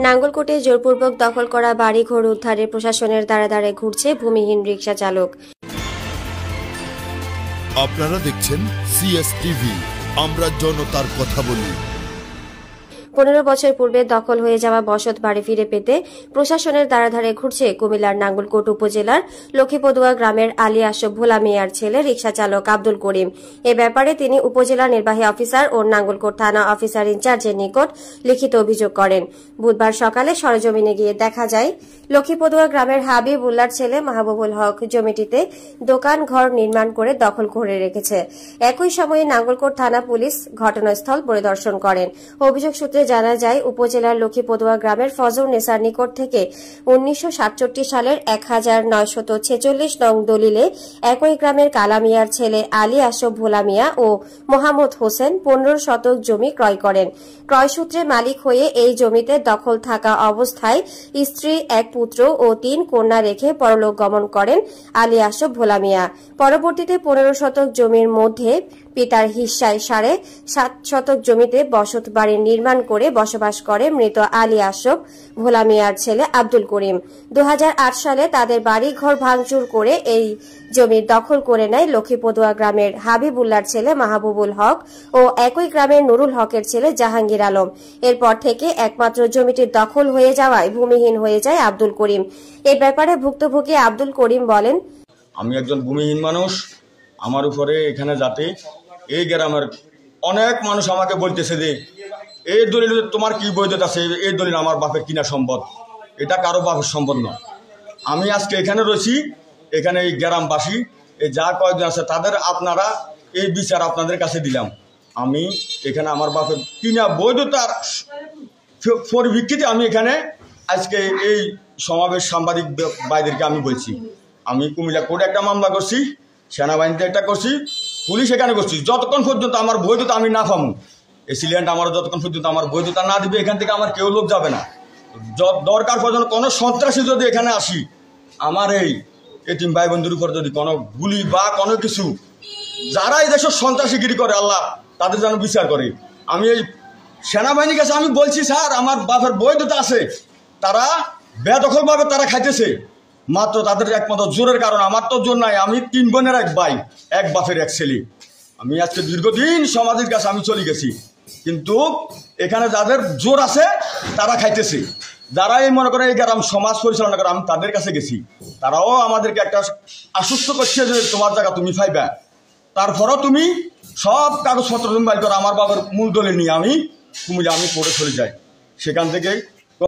নাঙ্গলকোটে জোরপূর্বক দখল করা বাড়িঘর উদ্ধারে প্রশাসনের দ্বারে দ্বারে ঘুরছে ভূমিহীন রিকশা চালক। আপনারা দেখছেন সিএসটিভি, আমরা জনতার কথা বলি। 15 বছর পূর্বে দখল হয়ে যাওয়া বসত বাড়ি ফিরে পেতে প্রশাসনের দ্বারে দ্বারে ঘুরছে কুমিল্লার নাঙ্গলকোট উপজেলার লক্ষ্মীপদুয়া গ্রামের আলী আশরাফ ভোলা মিয়ার ছেলে রিকশা চালক আব্দুল করিম। এ ব্যাপারে তিনি উপজেলা নির্বাহী অফিসার ও নাঙ্গলকোট থানা অফিসার ইনচার্জের নিকট লিখিত অভিযোগ করেন। বুধবার সকালে সরেজমিনে গিয়ে দেখা যায় লক্ষ্মীপদুয়া গ্রামের হাবিবুল্লাহর ছেলে মাহবুবুল হক জমিটিতে দোকান ঘর নির্মাণ করে দখল করে রেখেছে। একই সময়ে নাঙ্গলকোট থানা পুলিশ ঘটনাস্থল পরিদর্শন করেন। অভিযোগ সূত্রে জানা যায়, উপজেলার লক্ষ্মীপদুয়া গ্রামের ফজর নেসার নিকট থেকে 1967 সালের 1946 নং দলিলে একই গ্রামের কালা মিয়ার ছেলে আলী আশরাফ ভোলা মিয়া ও মোহাম্মদ হোসেন 15 শতক জমি ক্রয় করেন। ক্রয়সূত্রে মালিক হয়ে এই জমিতে দখল থাকা অবস্থায় স্ত্রী, এক পুত্র ও 3 কন্যা রেখে পরলোক গমন করেন আলী আশরাফ ভোলা মিয়া। পরবর্তীতে 15 শতক জমির মধ্যে পিতার হিস্সায় 7.5 শতক জমিতে বসত বাড়ি নির্মাণ করে বসবাস করে মৃত আলী আশরাফ ভোলা মিয়ার ছেলে আব্দুল করিম। 2008 সালে তাদের বাড়ি ঘর ভাঙচুর করে এই জমি দখল করে নেয় লক্ষ্মীপদুয়া গ্রামের হাবিবুল্লাহর ছেলে মাহবুবুল হক ও একই গ্রামের নুরুল হকের ছেলে জাহাঙ্গীর আলম। এরপর থেকে একমাত্র জমিটির দখল হয়ে যাওয়ায় ভূমিহীন হয়ে যায় আব্দুল করিম। এই ব্যাপারে ভুক্তভোগী আব্দুল করিম বলেন, আমি একজন ভূমিহীন মানুষ। আমার উপরে এখানে যাতে এই গ্রামের অনেক মানুষ আমাকে বলতেছে যে এই দলিল তোমার কি বৈধতা আছে, এই দলিল আমার বাপের কিনা সম্পদ, এটা কারো বাপের সম্পদ নয়। আমি আজকে এখানে রয়েছি, এখানে এই গ্রামবাসী এই যা কয়েকজন আছে তাদের আপনারা এই বিচার আপনাদের কাছে দিলাম। আমি এখানে আমার বাপের কিনা বৈধতার পরিপ্রেক্ষিতে আমি এখানে আজকে এই সমাবেশ সাংবাদিক ভাইদেরকে আমি বলছি। আমি কুমিল্লা কোর্টে একটা মামলা করছি, সেনাবাহিনীতে একটা করছি, পুলিশ এখানে করছি। যতক্ষণ পর্যন্ত আমার বৈধতা আমি না পাবো, এই সিলিন্ডার আমার যতক্ষণ পর্যন্ত আমার বৈধতা না দিবে এখান থেকে আমার কেউ লোক যাবে না। দরকার পর্যন্ত কোনো সন্ত্রাসী যদি এখানে আসি, আমার এই এতিম ভাই বন্ধুর উপর যদি কোনো গুলি বা কোনো কিছু, যারা এই দেশের সন্ত্রাসীগিরি করে আল্লাহ তাদের যেন বিচার করে। আমি এই সেনাবাহিনীর কাছে আমি বলছি, স্যার আমার বাপের বৈধতা আছে, তারা বেদখলভাবে তারা খাইতেছে, মাত্র তাদের একমাত্র জোরের কারণ। আমার তো জোর নাই, আমি 3 বোনের এক ভাই, এক বাপের এক ছেলে। আমি আজকে দীর্ঘদিন সমাজের কাছে আমি চলে গেছি, কিন্তু এখানে যাদের জোর আছে তারা খাইতেছে। যারা এই মনে করে এই গ্রাম সমাজ পরিচালনা করে, আমি তাদের কাছে গেছি, তারাও আমাদেরকে একটা আশ্বস্ত করছে যে তোমার জায়গা তুমি পাইবা, তারপরও তুমি সব কাগজপত্র তুমি বাইর করো। আমার বাবার মূল দলিল নিয়ে আমি কুমিল্লা আমি পড়ে চলে যাই। সেখান থেকে